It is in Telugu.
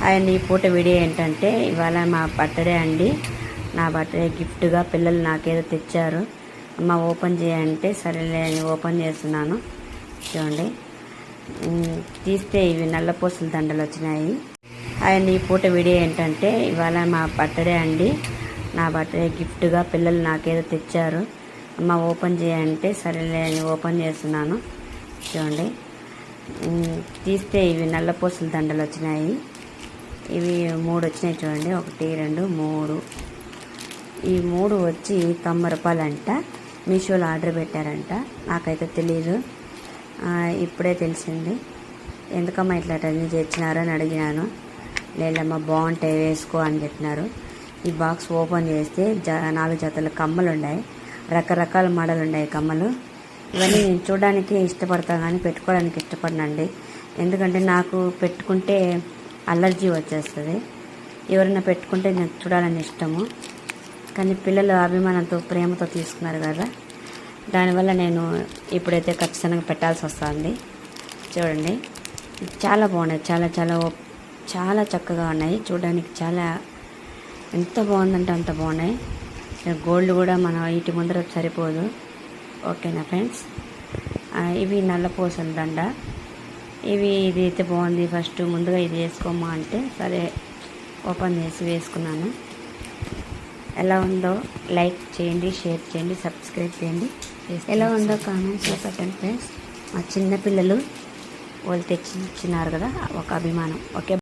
అండ్ ఈ పూట వీడియో ఏంటంటే ఇవాళ మా బర్త్డే అండి. నా బర్త్డే గిఫ్ట్గా పిల్లలు నాకేదో తెచ్చారు. అమ్మ ఓపెన్ చేయంటే సరేలే అని ఓపెన్ చేస్తున్నాను. చూడండి, తీస్తే ఇవి నల్లపూసల దండలు వచ్చినాయి. అండ్ ఈ పూట వీడియో ఏంటంటే ఇవాళ మా బర్త్డే అండి. నా బర్త్డే గిఫ్ట్గా పిల్లలు నాకేదో తెచ్చారు. అమ్మ ఓపెన్ చేయంటే సరేలే అని ఓపెన్ చేస్తున్నాను. చూడండి, తీస్తే ఇవి నల్లపూసల దండలు వచ్చినాయి. ఇవి 3 వచ్చినాయి చూడండి, 1 2 3. ఈ 3 వచ్చి 90 రూపాయలంట. మీషోలో ఆర్డర్ పెట్టారంట. నాకైతే తెలీదు, ఇప్పుడే తెలిసింది. ఎందుకమ్మా ఇట్లా అన్ని తెచ్చినారు అని అడిగినాను. లేదమ్మా బాగుంటాయి వేసుకో అని చెప్పినారు. ఈ బాక్స్ ఓపెన్ చేస్తే 4 జతల కమ్మలు ఉన్నాయి. రకరకాల మోడల్ ఉన్నాయి కమ్మలు. ఇవన్నీ నేను చూడడానికి ఇష్టపడతాను కానీ పెట్టుకోవడానికి ఇష్టపడనండి. ఎందుకంటే నాకు పెట్టుకుంటే అలర్జీ వచ్చేస్తుంది. ఎవరైనా పెట్టుకుంటే నాకు చూడాలని ఇష్టము, కానీ పిల్లలు అభిమానంతో ప్రేమతో తీసుకున్నారు కదా, దానివల్ల నేను ఇప్పుడైతే ఖచ్చితంగా పెట్టాల్సి వస్తుంది. చూడండి, చాలా బాగున్నాయి. చాలా చాలా చాలా చక్కగా ఉన్నాయి. చూడడానికి చాలా ఎంత బాగుందంటే అంత బాగున్నాయి. గోల్డ్ కూడా మన ఇంటి ముందర సరిపోదు. ఓకేనా ఫ్రెండ్స్, ఇవి నల్లపూసల దండ. ఇది అయితే బాగుంది. ఫస్ట్ ముందుగా ఇది వేసుకోమా అంటే సరే ఓపెన్ చేసి వేసుకున్నాను. ఎలా ఉందో లైక్ చేయండి, షేర్ చేయండి, సబ్స్క్రైబ్ చేయండి. ఎలా ఉందో కామెంట్స్లో పెట్టండి ఫ్రెండ్స్. మా చిన్నపిల్లలు వాళ్ళు తెచ్చి ఇచ్చినారు కదా, ఒక అభిమానం. ఓకే.